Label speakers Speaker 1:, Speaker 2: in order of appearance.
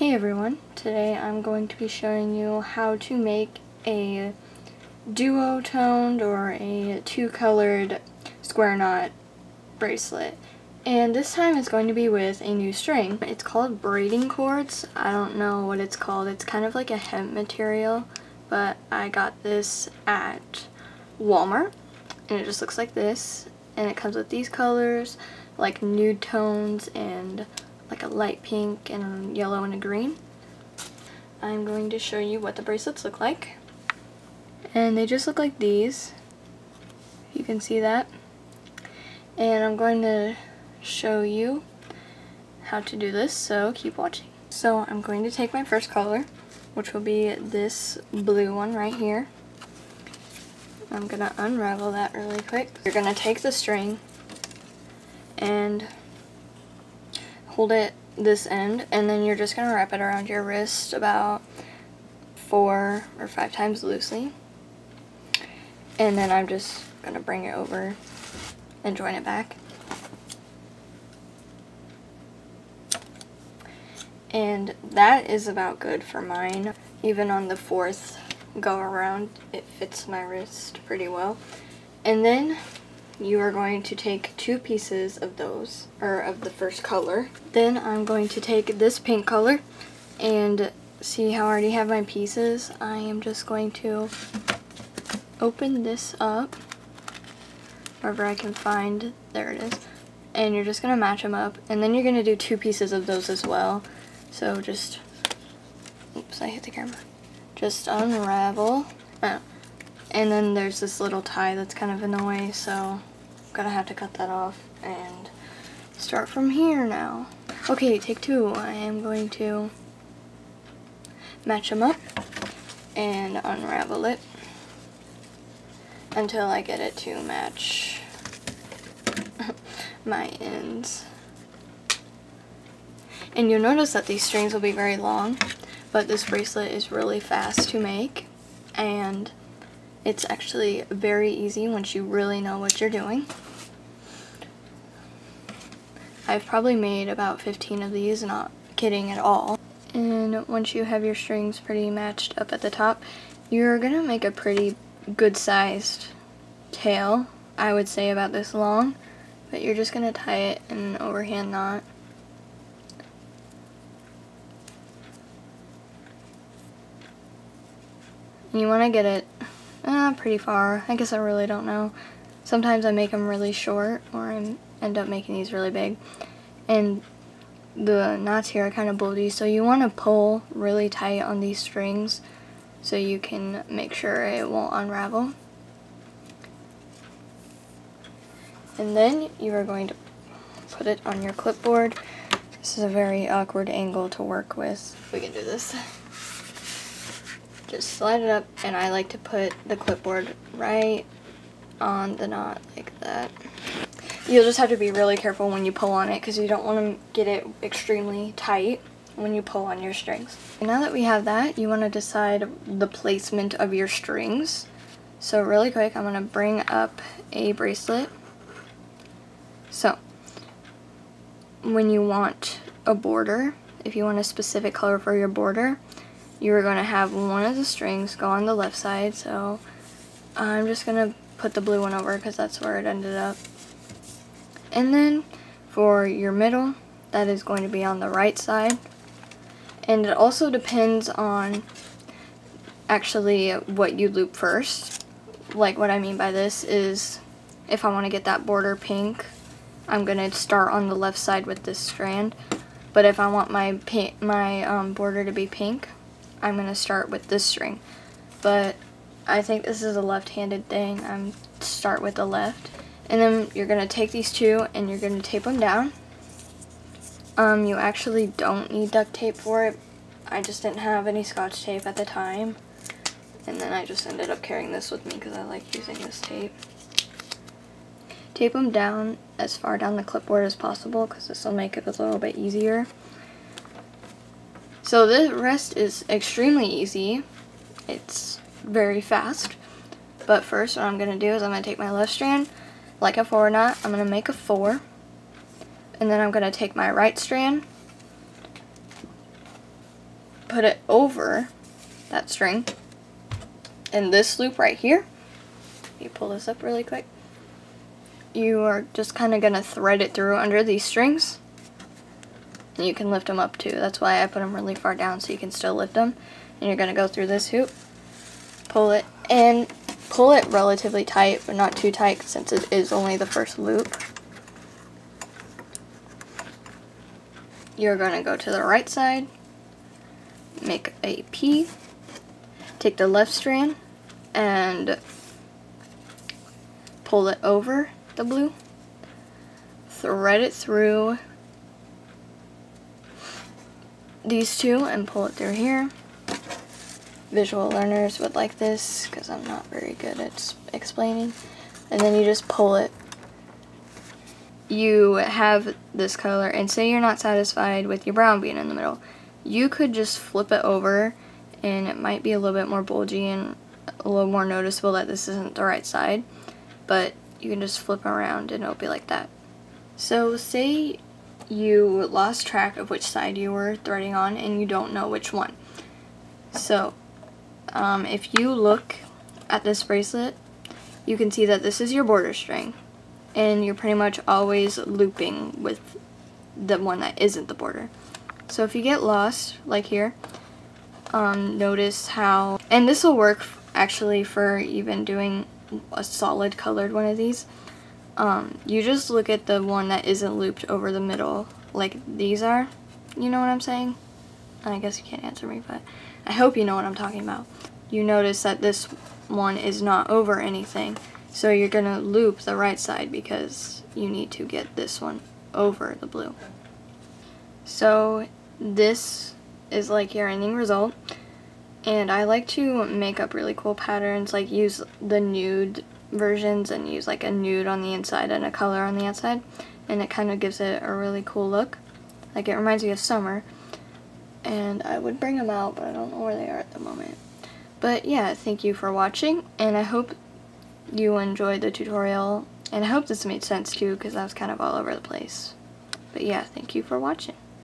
Speaker 1: Hey everyone, today I'm going to be showing you how to make a duo-toned or a two-colored square knot bracelet. And this time it's going to be with a new string. It's called braiding cords. I don't know what it's called. It's kind of like a hemp material, but I got this at Walmart and it just looks like this. And it comes with these colors, like nude tones and like a light pink and a yellow and a green. I'm going to show you what the bracelets look like. And they just look like these. You can see that. And I'm going to show you how to do this, so keep watching. So I'm going to take my first color, which will be this blue one right here. I'm going to unravel that really quick. You're going to take the string and hold it this end, and then you're just going to wrap it around your wrist about 4 or 5 times loosely. And then I'm just going to bring it over and join it back. And that is about good for mine. Even on the 4th go around, it fits my wrist pretty well. And then you are going to take 2 pieces of those, or of the first color. Then I'm going to take this pink color, and see how I already have my pieces. I am just going to open this up wherever I can find. There it is. And you're just going to match them up, and then you're going to do 2 pieces of those as well. So just, oops, I hit the camera. Just unravel. Oh. And then there's this little tie that's kind of in the way, so I'm gonna have to cut that off and start from here now. Okay, take 2. I am going to match them up and unravel it until I get it to match my ends. And you'll notice that these strings will be very long, but this bracelet is really fast to make, and it's actually very easy once you really know what you're doing. I've probably made about 15 of these, not kidding at all. And once you have your strings pretty matched up at the top, you're gonna make a pretty good sized tail. I would say about this long, but you're just gonna tie it in an overhand knot. And you wanna get it pretty far. I guess I really don't know. Sometimes I make them really short, or I end up making these really big. And the knots here are kind of bulgy, so you want to pull really tight on these strings so you can make sure it won't unravel. And then you are going to put it on your clipboard. This is a very awkward angle to work with. We can do this. Just slide it up, and I like to put the clipboard right on the knot like that. You'll just have to be really careful when you pull on it, because you don't want to get it extremely tight when you pull on your strings. And now that we have that, you want to decide the placement of your strings. So really quick, I'm going to bring up a bracelet. So when you want a border, if you want a specific color for your border, you're going to have one of the strings go on the left side, so I'm just going to put the blue one over because that's where it ended up. And then for your middle, that is going to be on the right side. And it also depends on actually what you loop first. Like, what I mean by this is, if I want to get that border pink, I'm going to start on the left side with this strand. But if I want my border to be pink, I'm going to start with this string. But I think this is a left-handed thing. I'm start with the left. And then you're going to take these 2 and you're going to tape them down. You actually don't need duct tape for it. I just didn't have any Scotch tape at the time. And then I just ended up carrying this with me because I like using this tape. Tape them down as far down the clipboard as possible, because this will make it a little bit easier. So the rest is extremely easy. It's very fast. But first, what I'm going to do is I'm going to take my left strand, like a 4 knot, I'm going to make a 4. And then I'm going to take my right strand, put it over that string. And this loop right here, you pull this up really quick, you are just kind of going to thread it through under these strings. And you can lift them up too. That's why I put them really far down so you can still lift them. And you're going to go through this hoop, pull it, and pull it relatively tight, but not too tight since it is only the first loop. You're going to go to the right side, make a P, take the left strand, and pull it over the blue, thread it through these two, and pull it through here. Visual learners would like this because I'm not very good at explaining. And then you just pull it. You have this color, and say you're not satisfied with your brown being in the middle, you could just flip it over, and it might be a little bit more bulgy and a little more noticeable that this isn't the right side, but you can just flip around and it'll be like that. So say you lost track of which side you were threading on and you don't know which one. So if you look at this bracelet, you can see that this is your border string, and you're pretty much always looping with the one that isn't the border. So if you get lost, like here, notice how, and this will work actually for even doing a solid colored one of these, you just look at the one that isn't looped over the middle like these are. You know what I'm saying? I guess you can't answer me, but I hope you know what I'm talking about. You notice that this one is not over anything, so you're gonna loop the right side because you need to get this one over the blue. So this is like your ending result, and I like to make up really cool patterns, like use the nude versions and use like a nude on the inside and a color on the outside, and it kind of gives it a really cool look. Like, it reminds me of summer, and I would bring them out, but I don't know where they are at the moment. But yeah, thank you for watching, and I hope you enjoyed the tutorial, and I hope this made sense too, because I was kind of all over the place. But yeah, thank you for watching.